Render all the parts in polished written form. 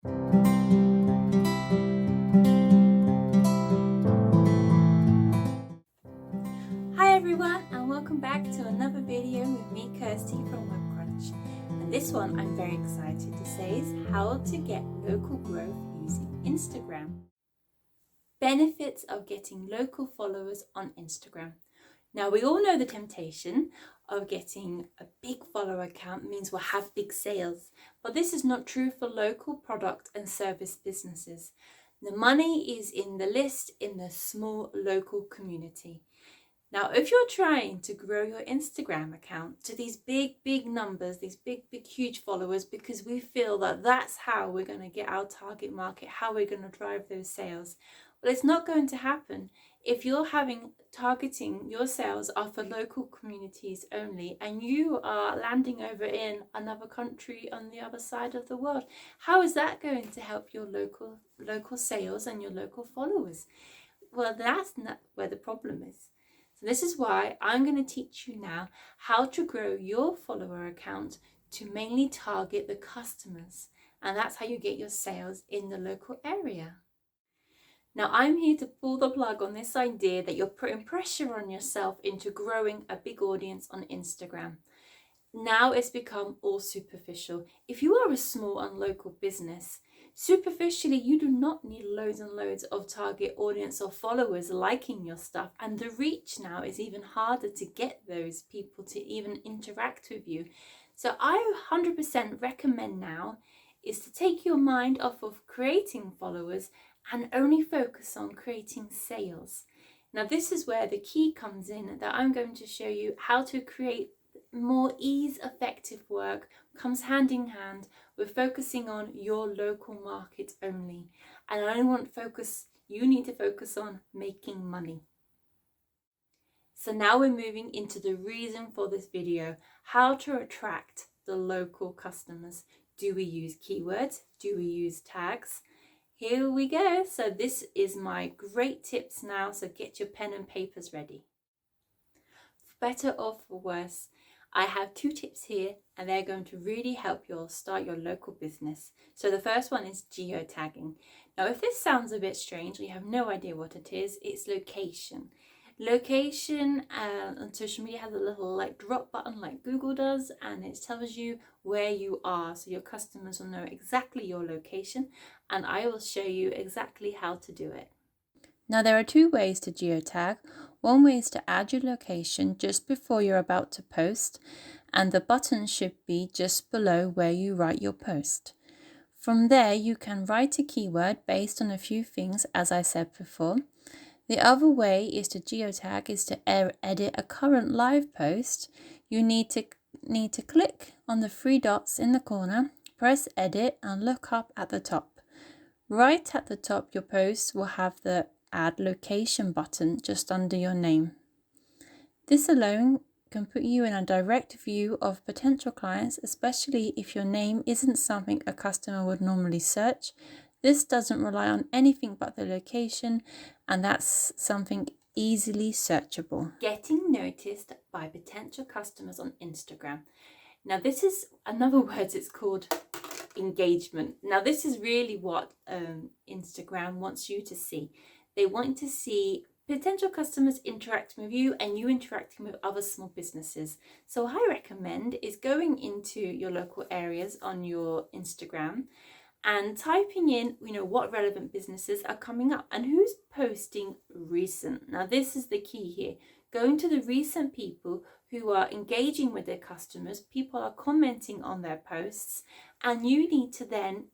Hi everyone, and welcome back to another video with me, Kirsty from WebCrunch. And this one I'm very excited to say is how to get local growth using Instagram. Benefits of getting local followers on Instagram. Now we all know the temptation of getting a big follower account means we'll have big sales, but this is not true for local product and service businesses. The money is in the list in the small local community. Now, if you're trying to grow your Instagram account to these big numbers, these big, huge followers, because we feel that that's how we're going to get our target market, how we're going to drive those sales. Well, it's not going to happen if you're targeting your sales are for local communities only, and you are landing over in another country on the other side of the world. How is that going to help your local sales and your local followers? Well, that's not where the problem is. So this is why I'm going to teach you now how to grow your follower account to mainly target the customers. And that's how you get your sales in the local area. Now I'm here to pull the plug on this idea that you're putting pressure on yourself into growing a big audience on Instagram. Now it's become all superficial. If you are a small and local business, superficially, you do not need loads and loads of target audience or followers liking your stuff. And the reach now is even harder to get those people to even interact with you. So I 100% recommend now is to take your mind off of creating followers and only focus on creating sales. Now this is where the key comes in, that I'm going to show you how to create more effective work comes hand in hand with focusing on your local market only. And you need to focus on making money. So now we're moving into the reason for this video, how to attract the local customers. Do we use keywords? Do we use tags? Here we go. So this is my great tips now. So get your pen and papers ready. For better or for worse, I have 2 tips here, and they're going to really help you start your local business. So the first one is geotagging. Now, if this sounds a bit strange, or you have no idea what it is, it's location. Location on social media has a little drop button like Google does, and it tells you where you are, so your customers will know exactly your location, and I will show you exactly how to do it. Now there are 2 ways to geotag. One way is to add your location just before you're about to post, and the button should be just below where you write your post. From there you can write a keyword based on a few things, as I said before. The other way is to geotag is to edit a current live post. You need to click on the 3 dots in the corner, press edit and look up at the top. Right at the top your post will have the add location button just under your name. This alone can put you in a direct view of potential clients, especially if your name isn't something a customer would normally search. This doesn't rely on anything but the location, and that's something easily searchable. Getting noticed by potential customers on Instagram. Now this is another word, it's called engagement. Now this is really what Instagram wants you to see. They want to see potential customers interacting with you and you interacting with other small businesses. So what I recommend is going into your local areas on your Instagram and typing in, what relevant businesses are coming up and who's posting recent. Now this is the key here. Going to the recent people who are engaging with their customers, people are commenting on their posts, and you need to then,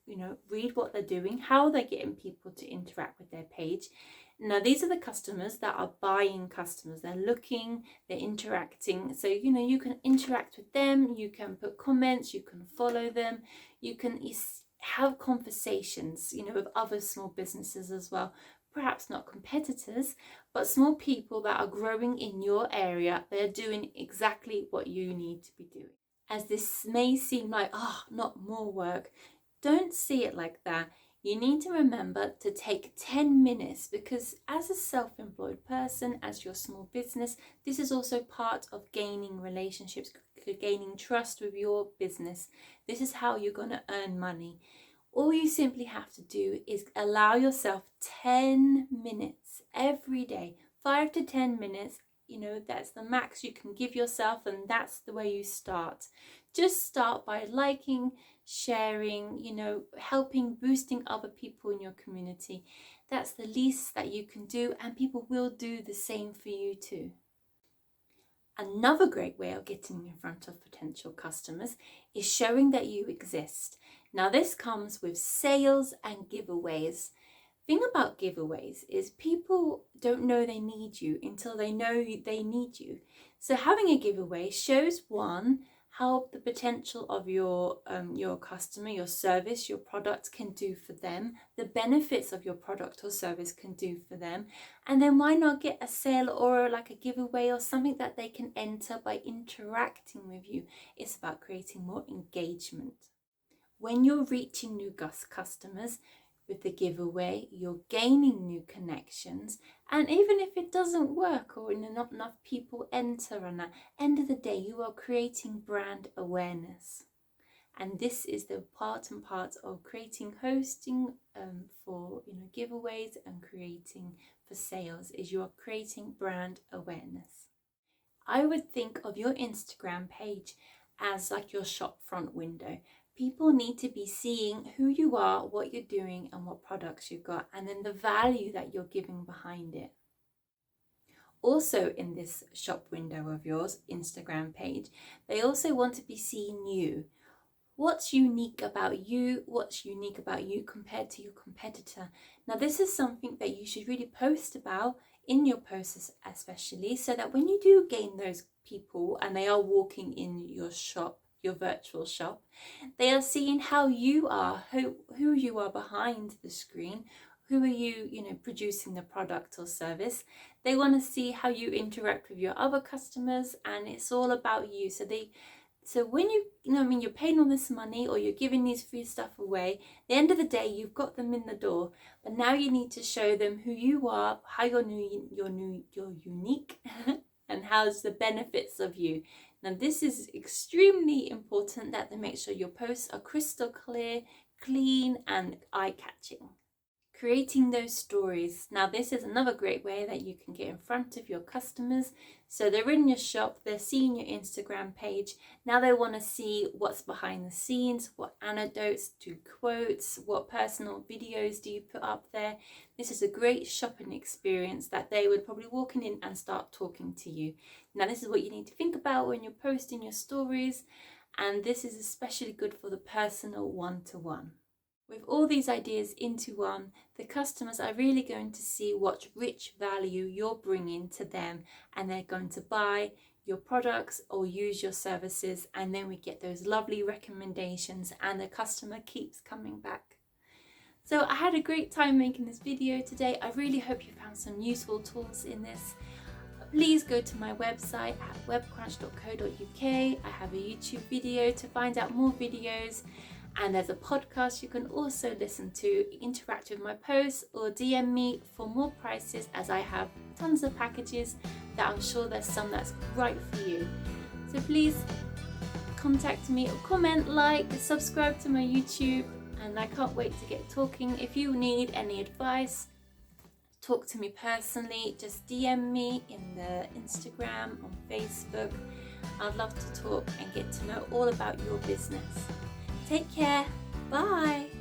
read what they're doing, how they're getting people to interact with their page. Now, these are the customers that are buying customers. They're looking, they're interacting. So, you can interact with them, you can put comments, you can follow them, you can have conversations, with other small businesses as well. Perhaps not competitors, but small people that are growing in your area. They're doing exactly what you need to be doing. As this may seem like, not more work, don't see it like that. You need to remember to take 10 minutes, because as a self-employed person, as your small business, this is also part of gaining relationships, gaining trust with your business. This is how you're going to earn money. All you simply have to do is allow yourself 10 minutes every day, 5 to 10 minutes. That's the max you can give yourself, and that's the way you start. Just start by liking, sharing, helping, boosting other people in your community. That's the least that you can do, and people will do the same for you too. Another great way of getting in front of potential customers is showing that you exist. Now, this comes with sales and giveaways. Thing about giveaways is people don't know they need you until they know they need you. So having a giveaway shows, one, how the potential of your customer, your service, your product can do for them, the benefits of your product or service can do for them, and then why not get a sale or like a giveaway or something that they can enter by interacting with you. It's about creating more engagement. When you're reaching new customers with the giveaway, you're gaining new connections, and even if it doesn't work or not enough people enter, and at the end of the day you are creating brand awareness. And this is the part of creating hosting for giveaways and creating for sales, is you are creating brand awareness. I would think of your Instagram page as like your shop front window. People need to be seeing who you are, what you're doing, and what products you've got, and then the value that you're giving behind it. Also in this shop window of yours, Instagram page, they also want to be seeing you. What's unique about you? What's unique about you compared to your competitor? Now, this is something that you should really post about in your posts, especially, so that when you do gain those people and they are walking in your shop, your virtual shop, they are seeing how you are, who you are behind the screen, who are you, producing the product or service. They want to see how you interact with your other customers, and it's all about you. So when you're paying all this money or you're giving these free stuff away, at the end of the day, you've got them in the door. But now you need to show them who you are, how you're unique, and how's the benefits of you. Now, this is extremely important that they make sure your posts are crystal clear, clean, and eye-catching. Creating those stories. Now, this is another great way that you can get in front of your customers. So they're in your shop, they're seeing your Instagram page. Now they want to see what's behind the scenes, what anecdotes, do quotes, what personal videos do you put up there. This is a great shopping experience that they would probably walk in and start talking to you. Now, this is what you need to think about when you're posting your stories. And this is especially good for the personal one-to-one. With all these ideas into one, the customers are really going to see what rich value you're bringing to them, and they're going to buy your products or use your services, and then we get those lovely recommendations and the customer keeps coming back. So I had a great time making this video today. I really hope you found some useful tools in this. Please go to my website at webcrunch.co.uk. I have a YouTube video to find out more videos. And there's a podcast you can also listen to, interact with my posts, or DM me for more prices, as I have tons of packages that I'm sure there's some that's right for you. So please contact me or comment, like, subscribe to my YouTube, and I can't wait to get talking. If you need any advice, talk to me personally, just DM me in the Instagram, on Facebook. I'd love to talk and get to know all about your business. Take care. Bye.